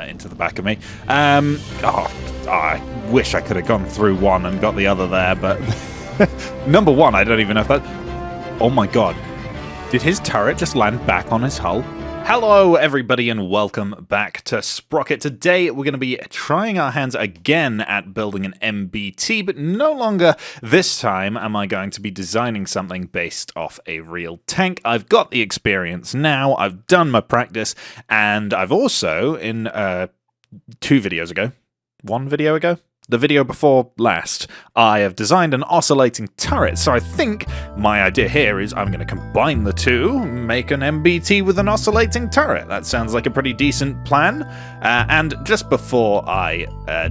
into the back of me. I wish I could have gone through one and got the other there, but number one, I don't even know if that... Oh my god. Did his turret just land back on his hull? Hello everybody and welcome back to Sprocket. Today we're going to be trying our hands again at building an MBT, but no longer this time am I going to be designing something based off a real tank. I've got the experience now, I've done my practice, and I've also, in one video ago? The video before last, I have designed an oscillating turret, so I think my idea here is I'm going to combine the two, make an MBT with an oscillating turret. That sounds like a pretty decent plan. And just before I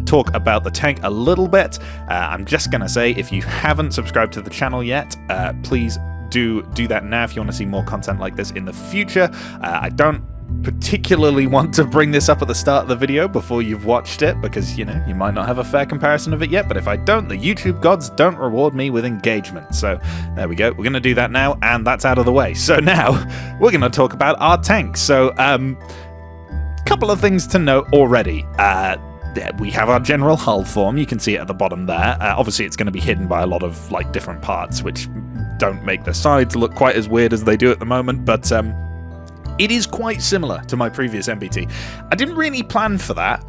talk about the tank a little bit, I'm just going to say, if you haven't subscribed to the channel yet, please do that now if you want to see more content like this in the future. I don't particularly want to bring this up at the start of the video before you've watched it, because, you know, you might not have a fair comparison of it yet, but if I don't, the YouTube gods don't reward me with engagement. So there we go, we're going to do that now, and that's out of the way. So now we're going to talk about our tank. So couple of things to note already. We have our general hull form, you can see it at the bottom there. Obviously it's going to be hidden by a lot of like different parts which don't make the sides look quite as weird as they do at the moment, but it is quite similar to my previous MBT. I didn't really plan for that.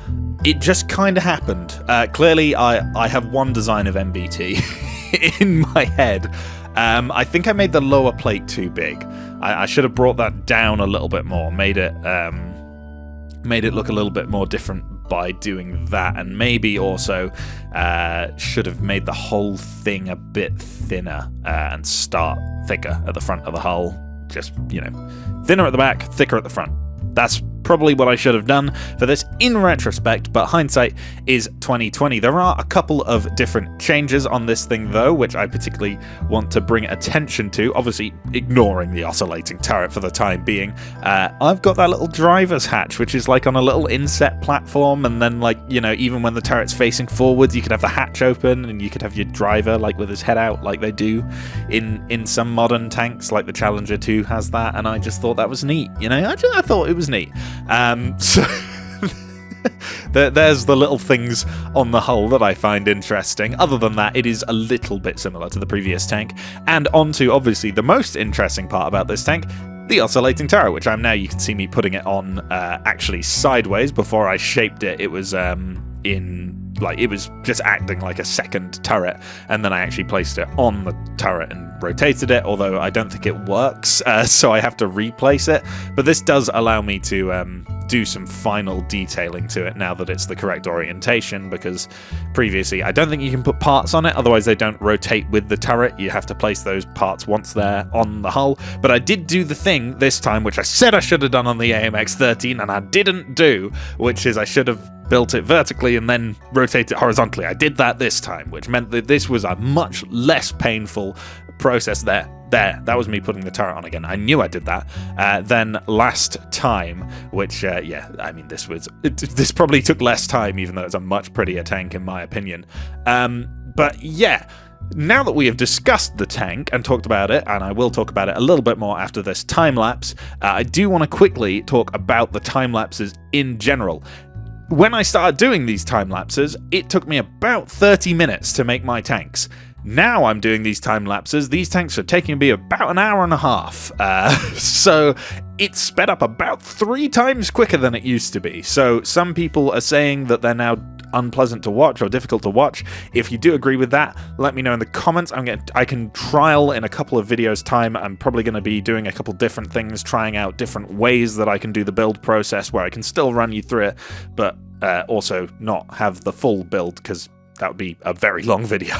It just kind of happened. Clearly, I have one design of MBT in my head. I think I made the lower plate too big. I should have brought that down a little bit more, made it look a little bit more different by doing that, and maybe also should have made the whole thing a bit thinner and start thicker at the front of the hull. Just, you know, thinner at the back, thicker at the front. That's probably what I should have done for this in retrospect, but hindsight is 2020. There are a couple of different changes on this thing though, which I particularly want to bring attention to, obviously ignoring the oscillating turret for the time being. I've got that little driver's hatch, which is like on a little inset platform, and then, like, you know, even when the turret's facing forwards, you could have the hatch open and you could have your driver like with his head out like they do in some modern tanks, like the Challenger 2 has that, and I just thought that was neat, you know, I thought it was neat. So there's the little things on the hull that I find interesting. Other than that, it is a little bit similar to the previous tank. And on to, obviously, the most interesting part about this tank, the oscillating turret, which I'm now, you can see me putting it on actually sideways. Before I shaped it, it was it was just acting like a second turret, and then I actually placed it on the turret and rotated it, although I don't think it works, so I have to replace it. But this does allow me to do some final detailing to it now that it's the correct orientation, because previously I don't think you can put parts on it, otherwise they don't rotate with the turret. You have to place those parts once they're on the hull. But I did do the thing this time, which I said I should have done on the AMX-13, and I didn't do, which is I should have built it vertically and then rotate it horizontally. I did that this time, which meant that this was a much less painful process there. That was me putting the turret on again. I knew I did that. Then last time, which, yeah, I mean, this probably took less time, even though it's a much prettier tank in my opinion. But yeah, now that we have discussed the tank and talked about it, and I will talk about it a little bit more after this time-lapse, I do want to quickly talk about the time-lapses in general. When I started doing these time-lapses, it took me about 30 minutes to make my tanks. Now I'm doing these time-lapses, these tanks are taking me about an hour and a half. So it's sped up about 3 times quicker than it used to be. So some people are saying that they're now unpleasant to watch or difficult to watch. If you do agree with that, let me know in the comments. I can trial in a couple of videos time. I'm probably going to be doing a couple different things, trying out different ways that I can do the build process where I can still run you through it, but also not have the full build, because that would be a very long video.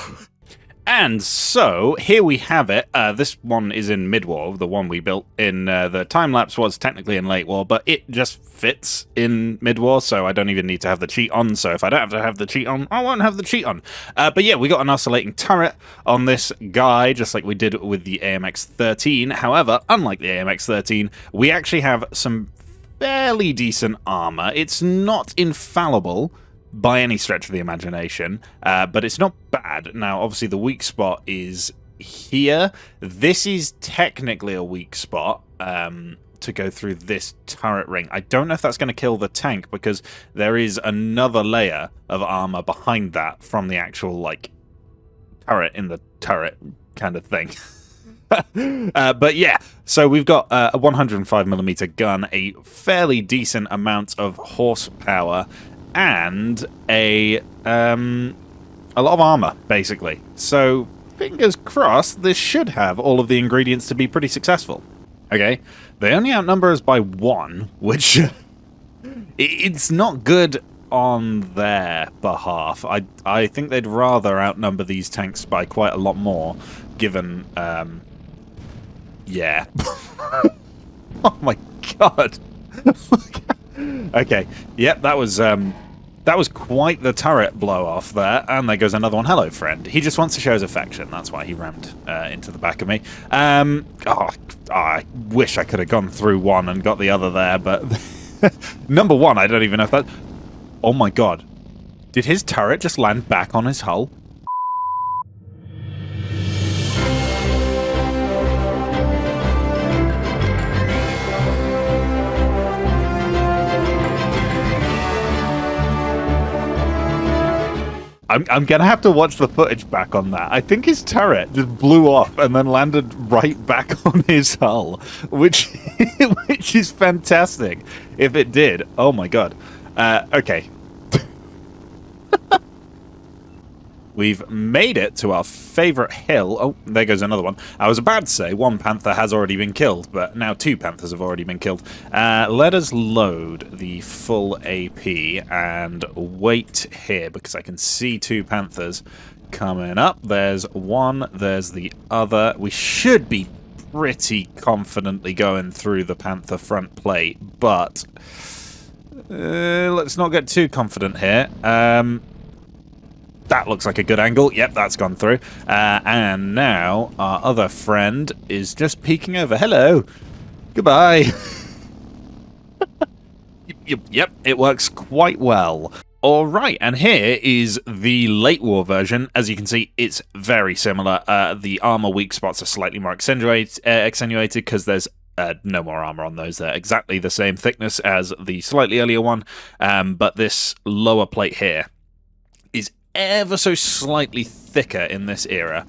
And so, here we have it. This one is in mid-war, the one we built in the time-lapse was technically in late-war, but it just fits in mid-war, so I don't even need to have the cheat on. So if I don't have to have the cheat on, I won't have the cheat on. But yeah, we got an oscillating turret on this guy, just like we did with the AMX-13. However, unlike the AMX-13, we actually have some fairly decent armor. It's not infallible by any stretch of the imagination, but it's not bad. Now, obviously, the weak spot is here. This is technically a weak spot. to go through this turret ring. I don't know if that's going to kill the tank, because there is another layer of armor behind that from the actual, like, turret in the turret kind of thing. But yeah, so we've got a 105mm gun, a fairly decent amount of horsepower, and a lot of armor, basically. So, fingers crossed, this should have all of the ingredients to be pretty successful. Okay, they only outnumber us by 1, which it's not good on their behalf. I think they'd rather outnumber these tanks by quite a lot more, given, yeah. Oh my god. Okay, yep, that was quite the turret blow off there, and there goes another one. Hello, friend. He just wants to show his affection. That's why he rammed into the back of me. I wish I could have gone through one and got the other there, but number one, I don't even know if that... Oh my god. Did his turret just land back on his hull? I'm gonna have to watch the footage back on that. I think his turret just blew off and then landed right back on his hull, which is fantastic. If it did, oh my god. Okay. We've made it to our favorite hill. Oh, there goes another one. I was about to say one panther has already been killed, but now 2 panthers have already been killed. Let us load the full AP and wait here, because I can see 2 panthers coming up. There's one, there's the other. We should be pretty confidently going through the panther front plate, but let's not get too confident here. That looks like a good angle. Yep, that's gone through. And now our other friend is just peeking over. Hello. Goodbye. Yep, it works quite well. All right, and here is the late war version. As you can see, it's very similar. The armor weak spots are slightly more extenuated because there's no more armor on those. They're exactly the same thickness as the slightly earlier one, but this lower plate here is ever so slightly thicker in this era.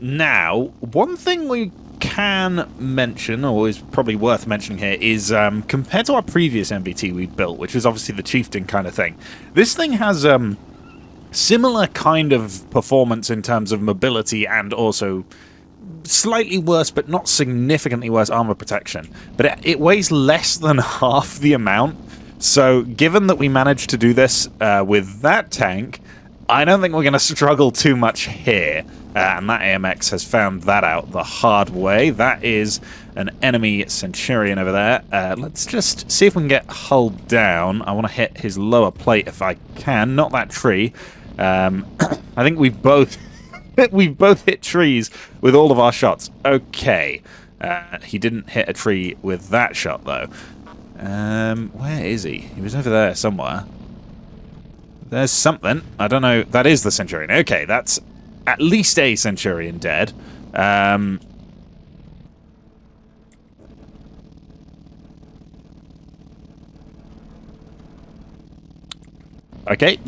Now, one thing we can mention, or is probably worth mentioning here, is compared to our previous MBT we built, which was obviously the chieftain kind of thing, this thing has similar kind of performance in terms of mobility and also slightly worse, but not significantly worse, armor protection. But it weighs less than half the amount. So given that we managed to do this with that tank, I don't think we're going to struggle too much here. And that AMX has found that out the hard way. That is an enemy Centurion over there. Let's just see if we can get hull down. I want to hit his lower plate if I can, not that tree. I think we've both hit trees with all of our shots. Okay. He didn't hit a tree with that shot, though. Where is he? He was over there somewhere. There's something. I don't know. That is the Centurion. Okay, that's at least a Centurion dead. Okay.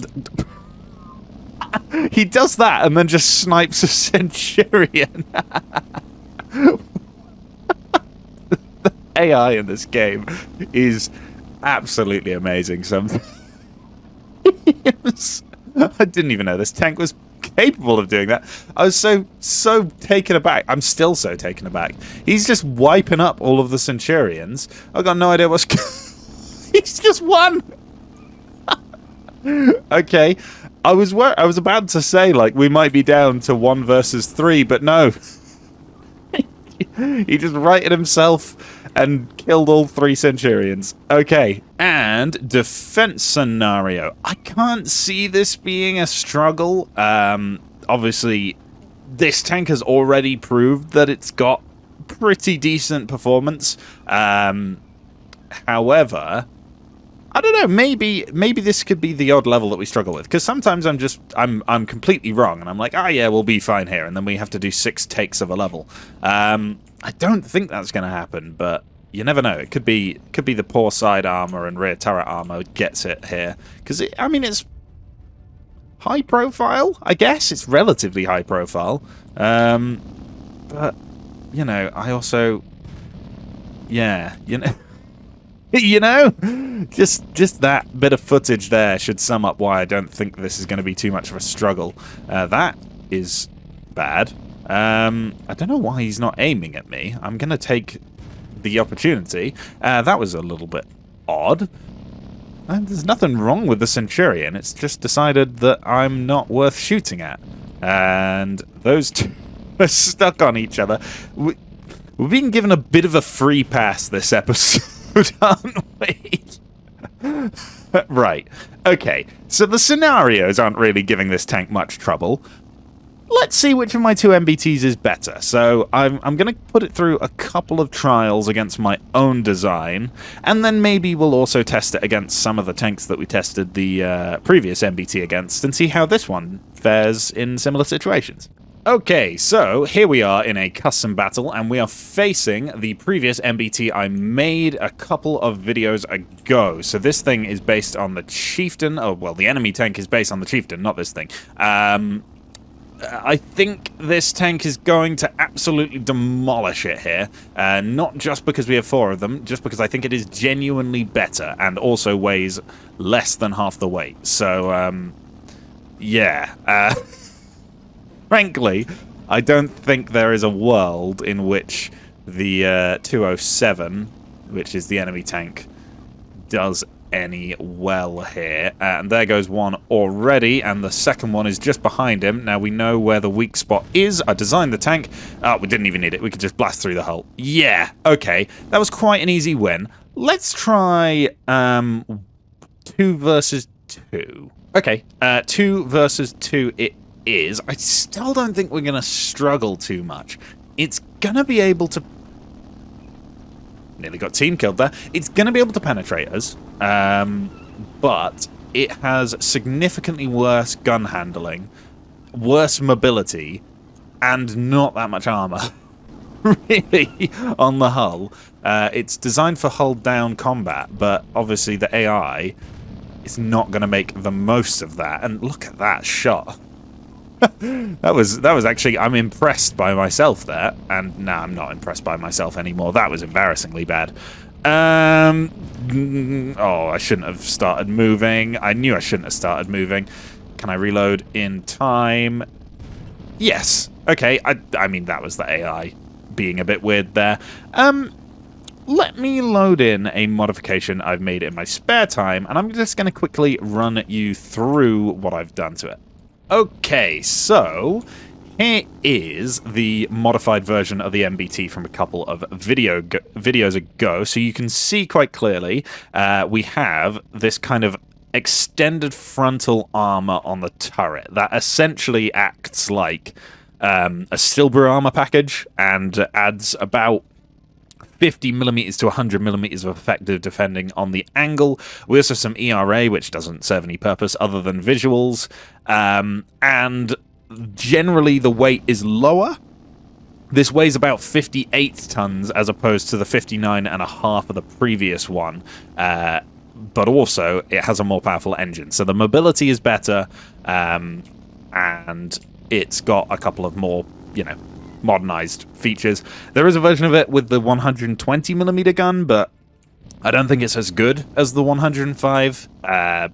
He does that and then just snipes a Centurion. The AI in this game is absolutely amazing. I didn't even know this tank was capable of doing that. I was so taken aback. I'm still so taken aback. He's just wiping up all of the Centurions. I've got no idea what's... He's just won! Okay. I was about to say, like, we might be down to 1 versus 3, but no. He just righted himself and killed all 3 Centurions. Okay, and defense scenario. I can't see this being a struggle. Obviously, this tank has already proved that it's got pretty decent performance. However, I don't know, maybe this could be the odd level that we struggle with, because sometimes I'm completely wrong, and I'm like, ah, yeah, we'll be fine here, and then we have to do 6 takes of a level. I don't think that's going to happen, but you never know. It could be the poor side armor and rear turret armor gets it here. Because, I mean, it's high profile, I guess. It's relatively high profile. But, you know, I also... Yeah, you know... You know? Just that bit of footage there should sum up why I don't think this is going to be too much of a struggle. That is bad. I don't know why he's not aiming at me. I'm going to take the opportunity. That was a little bit odd. And there's nothing wrong with the Centurion. It's just decided that I'm not worth shooting at. And those two are stuck on each other. We've been given a bit of a free pass this episode, aren't we? Right. Okay. So the scenarios aren't really giving this tank much trouble. Let's see which of my two MBTs is better. So I'm going to put it through a couple of trials against my own design, and then maybe we'll also test it against some of the tanks that we tested the previous MBT against and see how this one fares in similar situations. Okay, so here we are in a custom battle, and we are facing the previous MBT I made a couple of videos ago. So this thing is based on the Chieftain. Oh, well, the enemy tank is based on the Chieftain, not this thing. I think this tank is going to absolutely demolish it here. Not just because we have 4 of them, just because I think it is genuinely better and also weighs less than half the weight. So, yeah. Frankly, I don't think there is a world in which the 207, which is the enemy tank, does any well here. And there goes one already, and the second one is just behind him. Now we know where the weak spot is. I designed the tank. Oh, we didn't even need it. We could just blast through the hull. Yeah, okay. That was quite an easy win. Let's try 2 versus 2. Okay, 2 versus 2 it is. I still don't think we're going to struggle too much. It's going to be able to... Nearly got team killed there. It's going to be able to penetrate us, but it has significantly worse gun handling, worse mobility, and not that much armor, really, on the hull. It's designed for hull-down combat, but obviously the AI is not going to make the most of that. And look at that shot. That was actually, I'm impressed by myself there, and now I'm not impressed by myself anymore. That was embarrassingly bad. Oh, I shouldn't have started moving. I knew I shouldn't have started moving. Can I reload in time? Yes. Okay, I mean, that was the AI being a bit weird there. Let me load in a modification I've made in my spare time, and I'm just going to quickly run you through what I've done to it. Okay, so here is the modified version of the MBT from a couple of videos ago. So you can see quite clearly we have this kind of extended frontal armor on the turret that essentially acts like a Silber armor package and adds about 50mm to 100mm of effective defending on the angle. We also have some ERA, which doesn't serve any purpose other than visuals. And generally the weight is lower. This weighs about 58 tons as opposed to the 59.5 of the previous one. But also it has a more powerful engine. So the mobility is better, and it's got a couple of more, you know, modernized features. There is a version of it with the 120mm gun, but I don't think it's as good as the 105,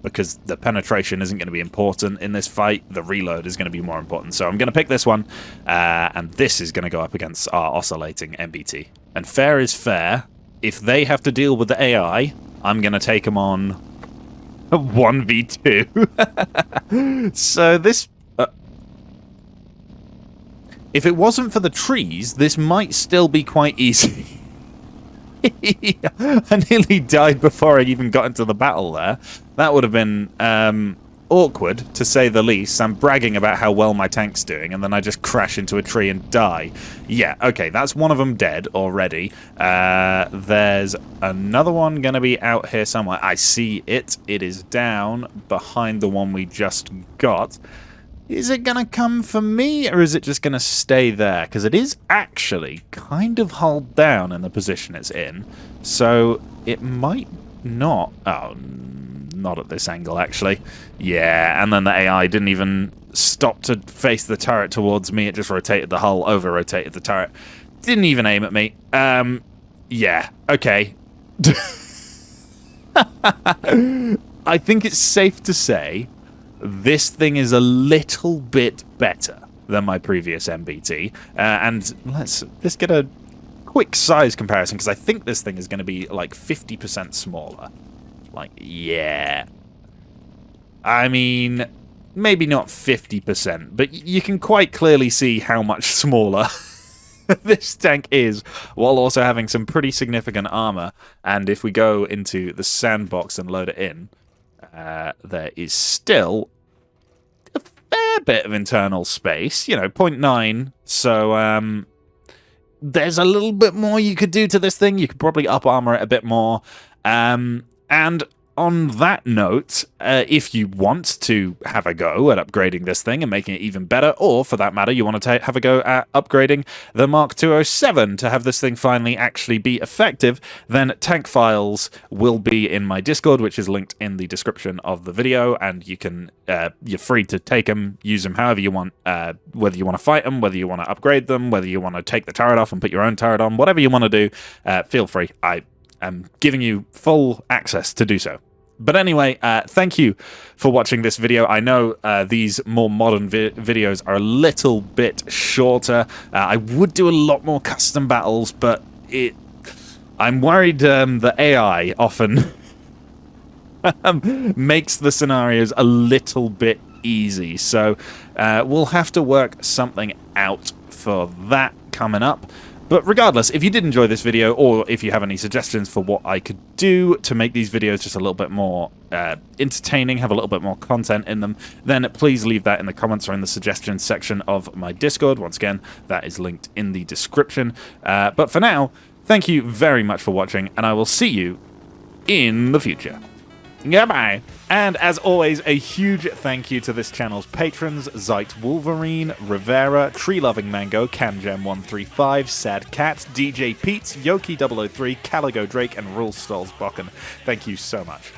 because the penetration isn't going to be important in this fight. The reload is going to be more important. So I'm going to pick this one, and this is going to go up against our oscillating MBT. And fair is fair. If they have to deal with the AI, I'm going to take them on 1v2. So this... if it wasn't for the trees, this might still be quite easy. I nearly died before I even got into the battle there. That would have been awkward, to say the least. I'm bragging about how well my tank's doing, and then I just crash into a tree and die. Yeah, okay, that's one of them dead already. There's another one going to be out here somewhere. I see it. It is down behind the one we just got. Is it going to come for me, or is it just going to stay there? Because it is actually kind of hulled down in the position it's in. So it might not... Oh, not at this angle, actually. Yeah, and then the AI didn't even stop to face the turret towards me. It just rotated the hull, over-rotated the turret. Didn't even aim at me. Yeah, okay. I think it's safe to say this thing is a little bit better than my previous MBT. And let's get a quick size comparison, because I think this thing is going to be like 50% smaller. Like, yeah. I mean, maybe not 50%, but you can quite clearly see how much smaller this tank is, while also having some pretty significant armor. And if we go into the sandbox and load it in, there is still a fair bit of internal space, you know, 0.9, so there's a little bit more you could do to this thing. You could probably up armor it a bit more, and on that note, if you want to have a go at upgrading this thing and making it even better, or for that matter, you want to have a go at upgrading the Mark 207 to have this thing finally actually be effective, then tank files will be in my Discord, which is linked in the description of the video, and you can you're free to take them, use them however you want, whether you want to fight them, whether you want to upgrade them, whether you want to take the turret off and put your own turret on, whatever you want to do, feel free. I am giving you full access to do so. But anyway, thank you for watching this video. I know these more modern videos are a little bit shorter. I would do a lot more custom battles, but I'm worried the AI often makes the scenarios a little bit easy. So we'll have to work something out for that coming up. But regardless, if you did enjoy this video, or if you have any suggestions for what I could do to make these videos just a little bit more entertaining, have a little bit more content in them, then please leave that in the comments or in the suggestions section of my Discord. Once again, that is linked in the description. But for now, thank you very much for watching, and I will see you in the future. Goodbye! And as always, a huge thank you to this channel's patrons: Zeit Wolverine, Rivera, Tree Loving Mango, Camgem135, Sad Cat, DJ Pete, Yoki003, Caligo Drake, and Rule Stolz Bokken. Thank you so much.